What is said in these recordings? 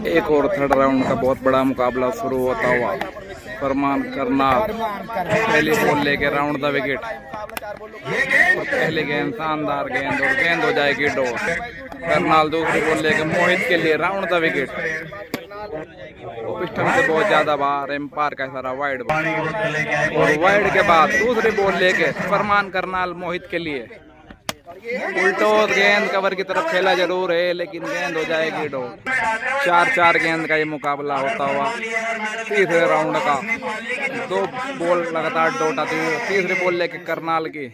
एक और third round का बहुत बड़ा मुकाबला शुरू होता हुआ। फरमान करनाल पहली बॉल लेके राउंड द विकेट। पहली गेंद शानदार गेंद और गेंद हो जाएगी डॉट। करनाल दूसरी बॉल लेके मोहित के लिए राउंड द विकेट। पिस्टन से बहुत ज्यादा बाहर, एम्पायर का सारा वाइड और वाइड के बाद दूसरी बॉल लेके फरमान करनाल मोहित के लिए। उल्टो गेंद कवर की तरफ खेला जरूर है लेकिन गेंद हो जाएगी डॉट। 4-4 गेंद का ये मुकाबला होता हुआ तीसरे राउंड का। 2 बॉल लगातार डॉट आती हुई, तीसरी बॉल लेके करनाल की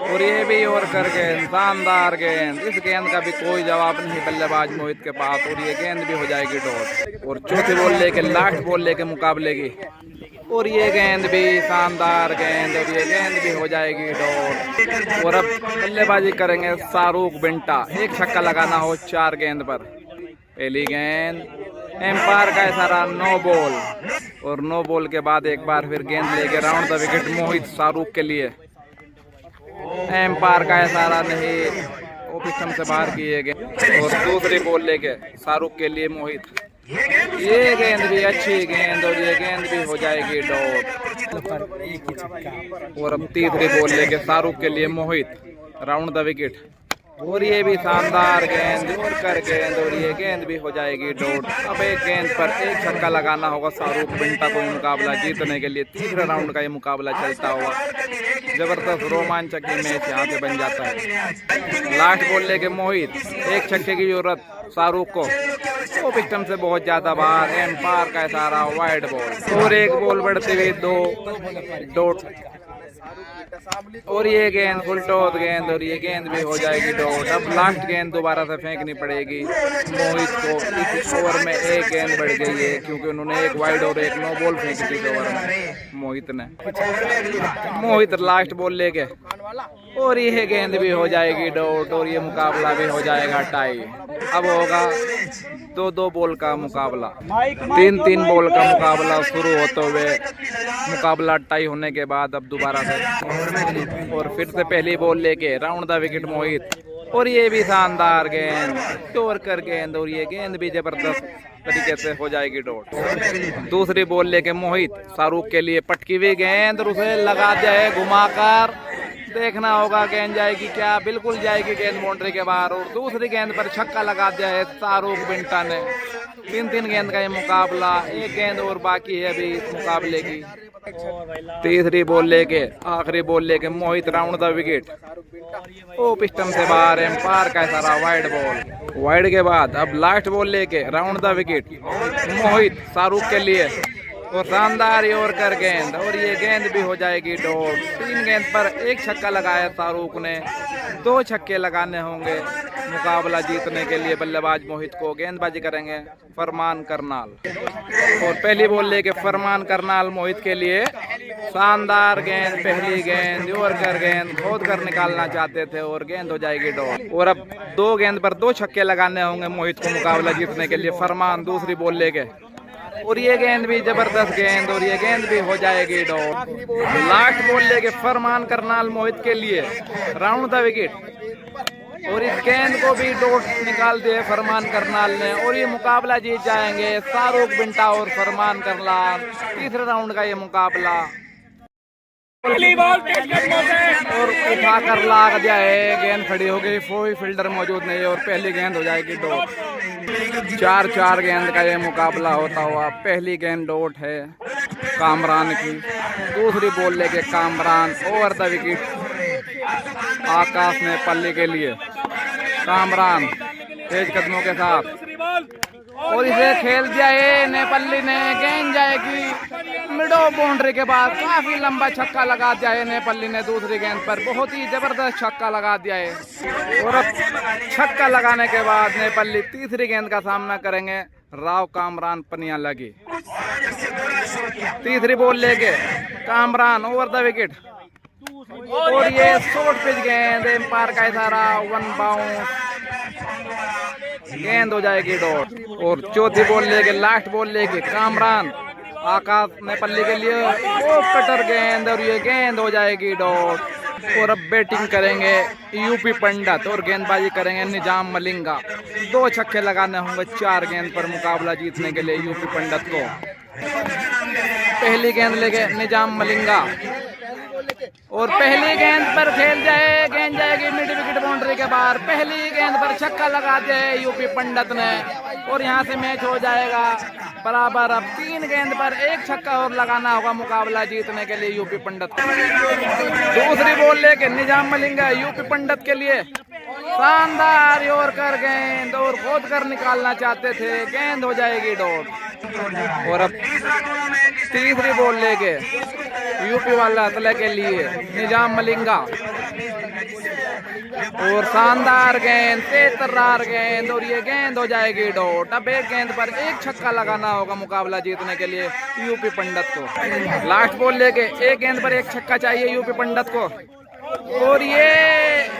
और ये भी और कर गेंद, शानदार गेंद। इस गेंद का भी कोई जवाब नहीं बल्लेबाज मोहित के पास और ये गेंद भी हो जाएगी डॉट। और चौथी बॉल लेके लास्ट बॉल लेके मुकाबले की और ये गेंद भी शानदार गेंद और ये गेंद भी हो जाएगी डॉट। और अब बल्लेबाजी करेंगे शाहरुख बिंटा। एक छक्का लगाना हो 4 गेंद पर। पहली गेंद, एम्पायर का इशारा नो बॉल और नो बॉल के बाद एक बार फिर गेंद लेके राउंड द विकेट मोहित शाहरुख के लिए। एम्पायर का इशारा नहीं, वो पिस्टन से बाहर किए गए और दूसरी बॉल लेके शाहरुख के लिए मोहित। ये गेंद भी अच्छी गेंद और ये गेंद भी हो जाएगी डॉट। और अब तीसरी बॉल लेके शाहरुख के लिए मोहित, राउंड द विकेट और ये भी शानदार गेंद और कर गेंद और ये गेंद भी हो जाएगी डॉट। अब एक गेंद पर एक छक्का लगाना होगा शाहरुख बिंटा को मुकाबला जीतने के लिए। तीसरे राउंड का ये मुकाबला चलता हुआ जबरदस्त रोमांचक मैच यहाँ पे बन जाता है। लास्ट बॉल लेके मोहित, एक छक्के की जरूरत शाहरुख को, वो पिस्टन से बहुत ज्यादा बाहर, एम्पायर का इशारा वाइड बॉल और एक बॉल बढ़ते हुए 2 डॉट और ये गेंद फुलटॉस गेंद और ये गेंद भी हो जाएगी डॉट। अब लास्ट गेंद दोबारा से फेंकनी पड़ेगी मोहित को। इस ओवर में एक गेंद बढ़ गई है क्योंकि उन्होंने एक वाइड और एक नो बॉल फेंकी थी ओवर में मोहित ने। मोहित लास्ट बॉल लेके और ये गेंद भी हो जाएगी डॉट और ये मुकाबला भी हो जाएगा टाई। अब होगा 2-2 बॉल का मुकाबला। 3-3 बॉल का मुकाबला शुरू होते हुए मुकाबला टाई होने के बाद अब दोबारा से और फिर से पहली बॉल लेके राउंड द विकेट मोहित और ये भी शानदार गेंद, चोर कर गेंद और ये गेंद भी जबरदस्त तरीके से हो जाएगी डॉट। दूसरी बॉल लेके मोहित शाहरुख के लिए, पटकी हुई गेंद और उसे लगा जाए घुमाकर, देखना होगा गेंद जाएगी क्या। बिल्कुल जाएगी गेंद बाउंड्री के बाहर और दूसरी गेंद पर छक्का लगा दिया है शाहरुख बिंटा ने। 3-3 गेंद का ये मुकाबला, एक गेंद और बाकी है अभी इस मुकाबले की। तीसरी बॉल लेके आखिरी बॉल लेके मोहित, राउंड द विकेट। ओ पिस्टन से बाहर, एम्पायर का इशारा वाइड बॉल। वाइड के बाद अब लास्ट बॉल लेके राउंड द विकेट मोहित शाहरुख के लिए और शानदार ओवर कर गेंद और ये गेंद भी हो जाएगी डॉट। 3 गेंद पर एक छक्का लगाया शाहरुख ने, 2 छक्के लगाने होंगे मुकाबला जीतने के लिए बल्लेबाज मोहित को। गेंदबाजी करेंगे फरमान करनाल और पहली बॉल लेके फरमान करनाल मोहित के लिए। शानदार गेंद, पहली गेंद ओवर कर गेंद खोद कर निकालना चाहते थे और गेंद हो जाएगी डॉट। और अब 2 गेंद पर 2 छक्के लगाने होंगे मोहित को मुकाबला जीतने के लिए। फरमान दूसरी बॉल लेके और ये गेंद भी जबरदस्त गेंद और ये गेंद भी हो जाएगी डॉट। लास्ट बॉल लेके फरमान करनाल मोहित के लिए, राउंड द विकेट और इस गेंद को भी डॉट निकाल दिए फरमान करनाल ने और ये मुकाबला जीत जाएंगे शाहरुख बिंटा और फरमान करनाल। तीसरे राउंड का ये मुकाबला और उठा कर लाग जाए, गेंद खड़ी हो गई, कोई फील्डर मौजूद नहीं है और पहली गेंद हो जाएगी डॉट। 4-4 गेंद का ये मुकाबला होता हुआ पहली गेंद डॉट है कामरान की। दूसरी बॉल लेके कामरान ओवर द विकेट आकाश ने पल्ली के लिए। कामरान तेज कदमों के साथ और इसे खेल दिया है नेपाली ने, गेंद जाएगी मिडो बाउंड्री के बाद। काफी लंबा छक्का लगा दिया है नेपाली ने दूसरी गेंद पर, बहुत ही जबरदस्त छक्का लगा दिया है। और अब छक्का लगाने के बाद नेपाली तीसरी गेंद का सामना करेंगे राव कामरान पनिया लगी। तीसरी बॉल लेके कामरान ओवर द विकेट और ये शॉर्ट पिच गेंद, एम्पायर का इशारा 1 बाउंस, गेंद हो जाएगी डॉट। और चौथी बॉल लेके लास्ट बॉल लेके कामरान आकाश नेपाली के लिए वो कटर गेंद और ये गेंद हो जाएगी डॉट। और अब बैटिंग करेंगे यूपी पंडित और गेंदबाजी करेंगे निजाम मलिंगा। 2 छक्के लगाने होंगे 4 गेंद पर मुकाबला जीतने के लिए यूपी पंडित को। पहली गेंद लेके निजाम मलिंगा और पहली गेंद पर खेल जाए, गेंद जाएगी मिड विकेट बाउंड्री के बाहर। पहली गेंद पर छक्का लगा दिया है यूपी पंडित ने और यहां से मैच हो जाएगा बराबर। अब 3 गेंद पर 1 छक्का और लगाना होगा मुकाबला जीतने के लिए यूपी पंडित को। दूसरी बॉल लेके निजाम मलिंगा यूपी पंडित के लिए शानदार यॉर्कर गेंद और खोद कर निकालना चाहते थे, गेंद हो जाएगी डॉट। और अब तीसरी बॉल लेके यूपी वाला अतले के लिए निजाम मलिंगा और शानदार गेंद, तेज-तर्रार गेंद और ये गेंद हो जाएगी डॉट। अब 1 गेंद पर 1 छक्का लगाना होगा मुकाबला जीतने के लिए यूपी पंडित को। लास्ट बॉल लेके 1 गेंद पर 1 छक्का चाहिए यूपी पंडित को और ये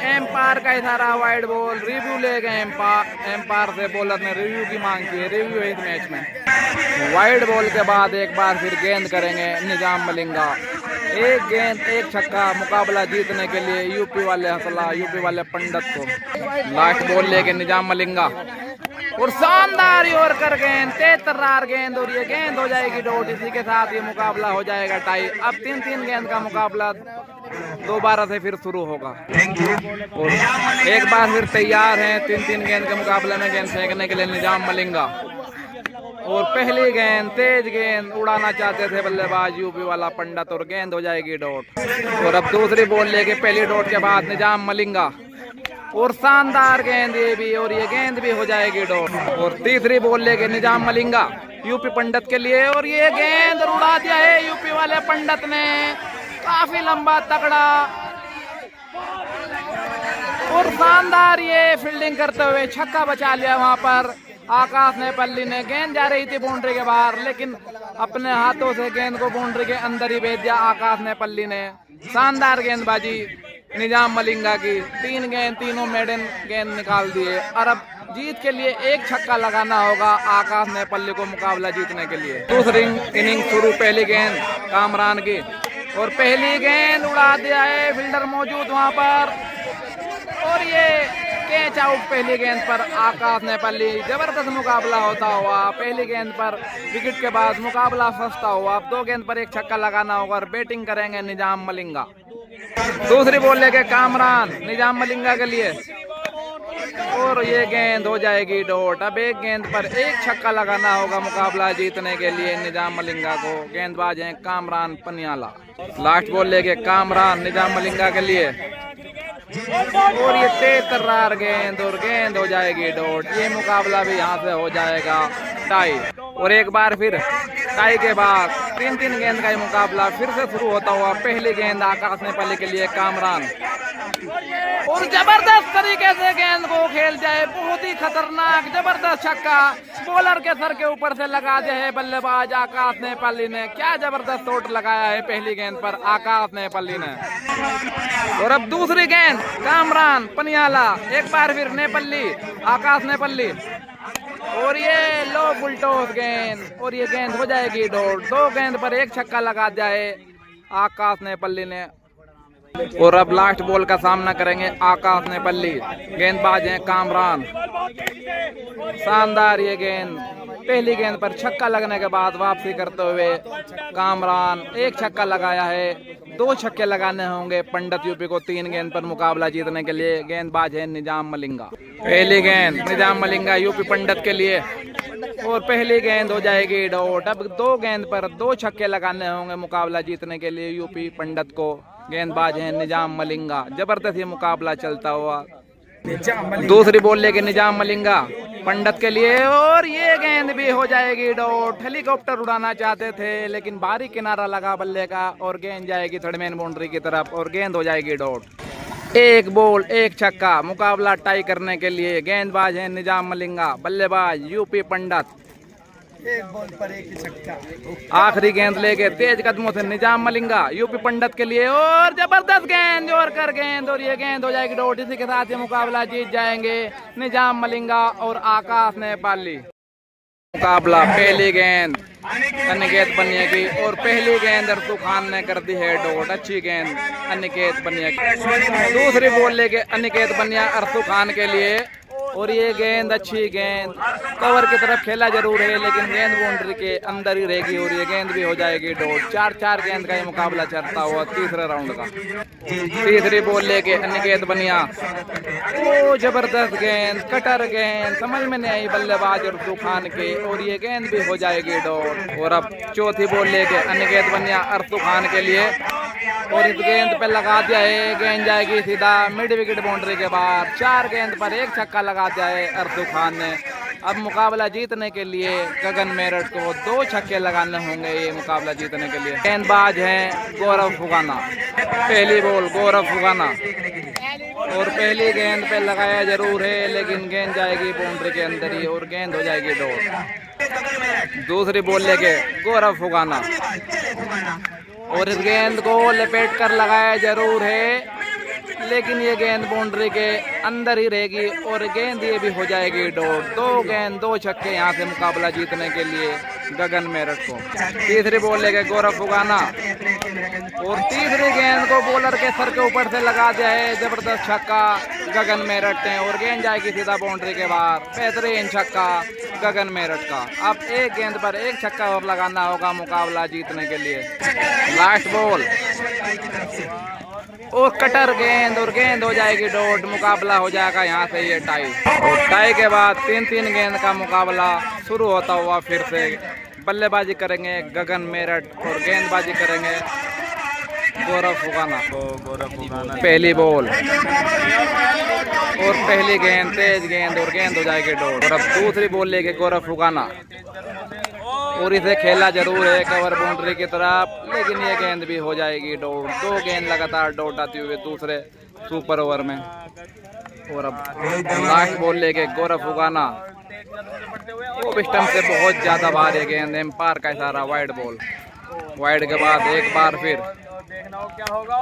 एम्पायर का इशारा, वाइड बॉल। रिव्यू ले गए एम्पायर से, बॉलर ने रिव्यू की मांग की है, रिव्यू है इस मैच में। वाइड बॉल के बाद एक बार फिर गेंद करेंगे निजाम मलिंगा। 1 गेंद 1 छक्का मुकाबला जीतने के लिए यूपी वाले हसला, यूपी वाले पंडित को। लास्ट बॉल लेके निजाम मलिंगा और शानदार यॉर्कर गेंद, तेज-तर्रार गेंद और ये गेंद हो जाएगी डॉट। इसी के साथ ये मुकाबला हो जाएगा टाई। अब 3-3 गेंद का मुकाबला दोबारा से फिर शुरू होगा और एक बार फिर तैयार हैं 3-3 गेंद के मुकाबले में गेंद फेंकने के लिए निजाम मलिंगा। और पहली गेंद तेज गेंद उड़ाना चाहते थे बल्लेबाज यूपी वाला पंडित और गेंद हो जाएगी डॉट। और अब दूसरी बॉल लेके पहली डॉट के बाद निजाम मलिंगा और शानदार गेंद ये भी और ये गेंद भी हो जाएगी डॉट। और तीसरी बॉल लेके निजाम मलिंगा यूपी पंडित के लिए और ये गेंद उड़ा दिया है यूपी वाले पंडित ने, काफी लंबा तगड़ा और शानदार ये फील्डिंग करते हुए छक्का बचा लिया वहां पर आकाश नेपाली ने। गेंद जा रही थी बाउंड्री के बाहर लेकिन अपने हाथों से गेंद को बाउंड्री के अंदर ही भेज दिया आकाश नेपाली ने। शानदार गेंदबाजी निजाम मलिंगा की, 3 गेंद तीनों मेडन गेंद निकाल दिए। और अब जीत के लिए 1 छक्का लगाना होगा आकाश नेपाली को मुकाबला जीतने के लिए। दूसरी इनिंग शुरू, पहली गेंद कामरान की और पहली गेंद उड़ा दिया है, फील्डर मौजूद वहां पर और ये कैच आउट। पहली गेंद पर आकाश नेपाली, जबरदस्त मुकाबला होता हुआ पहली गेंद पर विकेट के बाद मुकाबला फंसता हुआ। अब 2 गेंद पर 1 छक्का लगाना होगा और बैटिंग करेंगे निजाम मलिंगा। दूसरी बॉल लेके कामरान निजाम मलिंगा के लिए और ये गेंद हो जाएगी डॉट। अब 1 गेंद पर 1 छक्का लगाना होगा मुकाबला जीतने के लिए निजाम मलिंगा को। गेंदबाज हैं कामरान पनियाला। लास्ट बॉल लेके कामरान निजाम मलिंगा के लिए और ये तेज-तर्रार गेंद और गेंद हो जाएगी डॉट। ये मुकाबला भी यहाँ से हो जाएगा टाई। और एक बार फिर टाई के बाद 3-3 गेंद का ये मुकाबला फिर से शुरू होता हुआ। पहली गेंद आकाश नेपाली के लिए कामरान और जबरदस्त तरीके से गेंद को खेल जाए, बहुत ही खतरनाक जबरदस्त छक्का बॉलर के सर के ऊपर से लगा दिया है बल्लेबाज आकाश नेपाली ने। क्या जबरदस्त शॉट लगाया है पहली गेंद पर आकाश नेपाली ने। और अब दूसरी गेंद कामरान पनियाला, एक बार फिर नेपाली, आकाश नेपाली और ये लो फुलटॉस गेंद और ये गेंद हो जाएगी डॉट। 2 गेंद पर 1 छक्का लगा दिया है आकाश नेपाली ने। और अब लास्ट बॉल का सामना करेंगे आकाश नेपाली। गेंदबाज हैं कामरान। शानदार ये गेंद, पहली गेंद पर छक्का लगने के बाद वापसी करते हुए कामरान 1 छक्का लगाया है। 2 छक्के लगाने होंगे पंडित यूपी को 3 गेंद पर मुकाबला जीतने के लिए। गेंदबाज है निजाम मलिंगा। पहली गेंद निजाम मलिंगा यूपी पंडित के लिए और पहली गेंद हो जाएगी डॉट। अब 2 गेंद पर 2 छक्के लगाने होंगे मुकाबला जीतने के लिए यूपी पंडित को। गेंदबाज है निजाम मलिंगा। जबरदस्त ये मुकाबला चलता हुआ। दूसरी बॉल लेके निजाम मलिंगा पंडित के लिए और ये गेंद भी हो जाएगी डॉट। हेलीकॉप्टर उड़ाना चाहते थे लेकिन बाहरी किनारा लगा बल्ले का और गेंद जाएगी थर्ड मैन बाउंड्री की तरफ और गेंद हो जाएगी डॉट। 1 बॉल 1 छक्का मुकाबला टाई करने के लिए। गेंदबाज है निजाम मलिंगा, बल्लेबाज यूपी पंडित। 1 बॉल पर 1 छक्का। आखिरी गेंद लेके तेज कदमों से निजाम मलिंगा यूपी पंडित के लिए और जबरदस्त गेंद जोर कर गेंद और ये गेंद हो जाएगी डॉट। इसी के साथ ये मुकाबला जीत जाएंगे निजाम मलिंगा और आकाश नेपाली। मुकाबला पहली गेंद अनिकेत बनिया की और पहली गेंद अरतू खान ने कर दी है डॉट। अच्छी गेंद अनिकेत बनिया की। दूसरी बॉल लेके अनिकेत बनिया अरतू खान के लिए और ये गेंद अच्छी गेंद कवर की तरफ खेला जरूर है लेकिन गेंद बाउंड्री के अंदर ही रहेगी और ये गेंद भी हो जाएगी डॉट। 4-4 गेंद का ये मुकाबला चलता हुआ तीसरे राउंड का। तीसरी बॉल लेके अनिकेत बनिया, ओ जबरदस्त गेंद, कटर गेंद, समझ में नहीं आई बल्लेबाज और तूफान के और ये गेंद भी हो जाएगी डॉट। और अब चौथी बॉल लेके अनिकेत बनिया अरतू खान के लिए और इस गेंद पे लगा दिया है, गेंद जाएगी सीधा मिड विकेट बाउंड्री के बाहर। 4 गेंद पर 1 छक्का लगा दिया है अरतू खान ने। अब मुकाबला जीतने के लिए गगन मेरठ को 2 छक्के लगाने होंगे ये मुकाबला जीतने के लिए। गेंदबाज हैं गौरव फुगाना। पहली बॉल गौरव फुगाना और पहली गेंद पे लगाया जरूर है लेकिन गेंद जाएगी बाउंड्री के अंदर ही और गेंद हो जाएगी डॉट। दूसरी बॉल लेके गौरव फुगाना और इस गेंद को लपेट कर लगाया जरूर है लेकिन ये गेंद बाउंड्री के अंदर ही रहेगी और गेंद ये भी हो जाएगी डॉट। 2 गेंद 2 छक्के यहाँ से मुकाबला जीतने के लिए गगन मेरठ को। तीसरी बॉल लेके गौरव फुगाना और तीसरी गेंद को बॉलर के सर के ऊपर से लगा दिया है, जबरदस्त छक्का गगन मेरठ ने और गेंद जाएगी सीधा बाउंड्री के बाहर। बेहतरीन छक्का गगन मेरठ का। अब 1 गेंद पर 1 छक्का और लगाना होगा मुकाबला जीतने के लिए। लास्ट बॉल और कटर गेंद और गेंद हो जाएगी डॉट। मुकाबला हो जाएगा यहाँ से ये टाई और टाई के बाद 3-3 गेंद का मुकाबला शुरू होता हुआ फिर से बल्लेबाजी करेंगे गगन मेरठ और गेंदबाजी करेंगे गौरव फुगाना। पहली बॉल और पहली गेंद तेज गेंद और गेंद हो जाएगी डॉट। और अब दूसरी बॉल लेके गौरव फुगाना और इसे खेला जरूर है कवर बाउंड्री की तरफ लेकिन ये गेंद भी हो जाएगी डॉट। 2 गेंद लगातार डॉट आती हुई दूसरे सुपर ओवर में। और अब लास्ट बॉल लेके गौरव फुगाना वो स्टंप से बहुत ज्यादा भारी गेंद, एम्पायर का इशारा, वाइड बॉल। वाइड के बाद एक बार फिर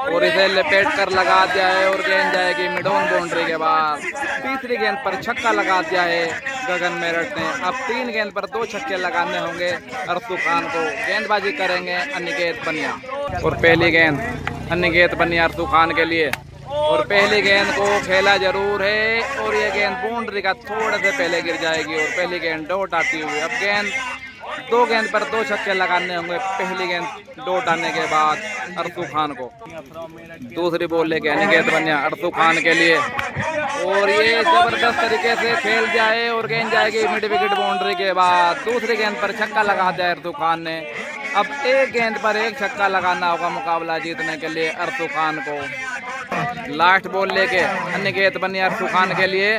और इसे लपेट कर लगा दिया है और गेंद जाएगी मिड ऑन बाउंड्री के बाद। तीसरी गेंद पर छक्का लगा दिया है गगन मेरठ ने। अब 3 गेंद पर 2 छक्के लगाने होंगे अरतू खान को। गेंदबाजी करेंगे अनिकेत बनिया और पहली गेंद अनिकेत बनिया अरतू खान के लिए और पहली गेंद को खेला जरूर है और ये गेंद बाउंड्री का थोड़ा से पहले गिर जाएगी और पहली गेंद डॉट आती हुई। अब गेंद 2 गेंद पर 2 छक्के लगाने होंगे पहली गेंद डॉट आने के बाद अरतू खान को। दूसरी बॉल लेके अनिकेत बनिया अरतू खान के लिए और ये जबरदस्त तरीके से खेल जाए और गेंद जाएगी मिड विकेट बाउंड्री के बाद। दूसरी गेंद पर छक्का लगा दिया अरतू खान ने। अब 1 गेंद पर 1 छक्का लगाना होगा मुकाबला जीतने के लिए अरतू खान को। लास्ट बॉल लेके अनिकेत बनिया अरतू खान के लिए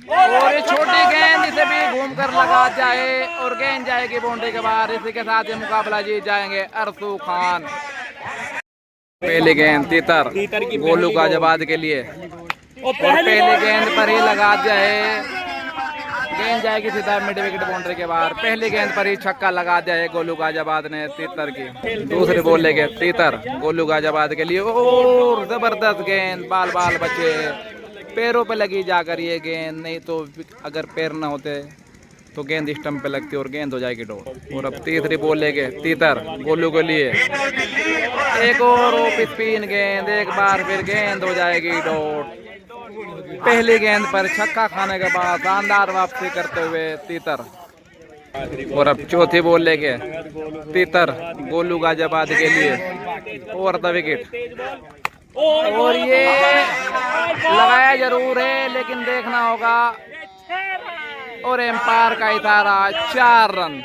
और ये छोटी गेंद इसे भी घूमकर लगा जाए और गेंद जाएगी बाउंड्री के बाहर। इसी के साथ ये मुकाबला जीत जाएंगे अरतू खान। पहली गेंद तीतर गोलू गाजियाबाद के लिए और पहली गेंद पर ही लगा दिया है, गेंद जाएगी सीधा मिड विकेट बाउंड्री के बाहर। पहली गेंद पर ही छक्का लगा दिया है गोलू गाजियाबाद ने तीतर की। दूसरी बॉल लेके तीतर गोलू गाजियाबाद के लिए और जबरदस्त गेंद, बाल बाल बचे, पैरों पे लगी जाकर ये गेंद, नहीं तो अगर पैर ना होते तो गेंद स्टंप पे लगती और गेंद हो जाएगी डॉट। और अब तीसरी बॉल लेके तीतर गोलू के लिए एक और ओप स्पिन गेंद, एक बार फिर गेंद हो जाएगी डॉट। पहली गेंद पर छक्का खाने के बाद शानदार वापसी करते हुए तीतर। और अब चौथी बॉल लेके तीतर गोलू गाजियाबाद के लिए ओवर द विकेट और ये लगाया जरूर है लेकिन देखना होगा और एम्पायर का इशारा 4 रन।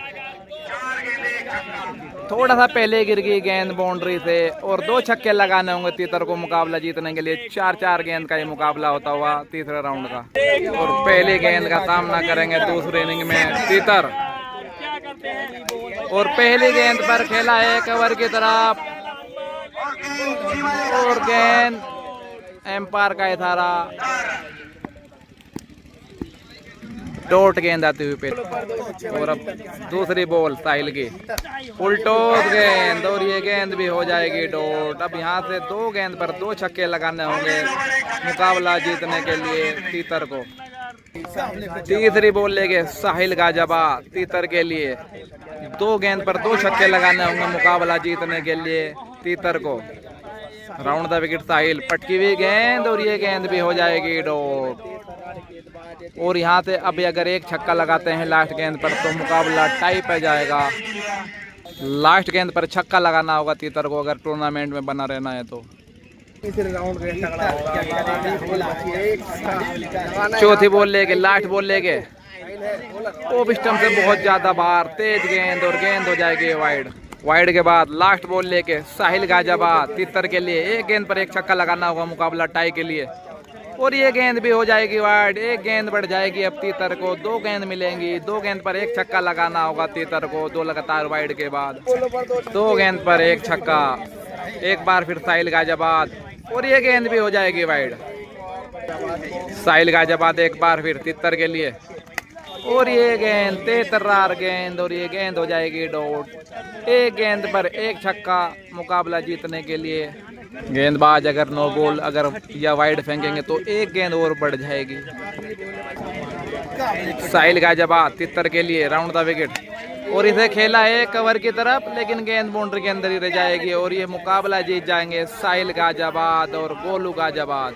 थोड़ा सा पहले गिर गई गेंद बाउंड्री से और 2 छक्के लगाने होंगे तीतर को मुकाबला जीतने के लिए। 4-4 गेंद का ये मुकाबला होता हुआ तीसरे राउंड का और पहली गेंद का सामना करेंगे दूसरे इनिंग में तीतर और पहली गेंद पर खेला है कवर की तरफ और गेंद एम्पायर का इशारा, डॉट गेंद आती हुई पे। और अब दूसरी बॉल साहिल की उल्टोस गेंद और ये गेंद भी हो जाएगी डॉट। अब यहाँ से 2 गेंद पर 2 छक्के लगाने होंगे मुकाबला जीतने के लिए तीतर को। तीसरी बॉल लेके साहिल गाजियाबाद तीतर के लिए 2 गेंद पर 2 छक्के लगाने होंगे मुकाबला जीतने के लिए तीतर को। राउंड द विकेट साहिल, पटकी हुई गेंद और ये गेंद भी हो जाएगी डॉट। और यहाँ से अभी अगर एक छक्का लगाते हैं लास्ट गेंद पर तो मुकाबला टाई पे जाएगा। लास्ट गेंद पर छक्का लगाना होगा तीतर को अगर टूर्नामेंट में बना रहना है तो। चौथी बॉल लेके लास्ट बॉल लेके ऑफ स्टंप से बहुत ज्यादा बाहर तेज गेंद और गेंद हो जाएगी वाइड। वाइड के बाद लास्ट बॉल लेके साहिल गाजियाबाद तीतर के लिए 1 गेंद पर 1 छक्का लगाना होगा मुकाबला टाई के लिए। और ये गेंद भी हो जाएगी वाइड। 1 गेंद बढ़ जाएगी अब तीतर को, 2 गेंद मिलेंगी। 2 गेंद पर 1 छक्का लगाना होगा तीतर को 2 लगातार वाइड के बाद। 2 गेंद पर 1 छक्का, एक बार फिर साहिल गाजियाबाद और ये गेंद भी हो जाएगी वाइड। साहिल गाजियाबाद एक बार फिर तीतर के लिए और ये गेंद तेतर्रार गेंद और ये गेंद हो जाएगी डॉट। 1 गेंद पर 1 छक्का मुकाबला जीतने के लिए। गेंदबाज अगर नो बॉल अगर या वाइड फेंकेंगे तो 1 गेंद और बढ़ जाएगी। साहिल गाजियाबाद तीतर के लिए राउंड द विकेट और इसे खेला है कवर की तरफ लेकिन गेंद बाउंड्री के अंदर ही रह जाएगी और ये मुकाबला जीत जाएंगे साहिल गाजियाबाद और गोलू गाजियाबाद।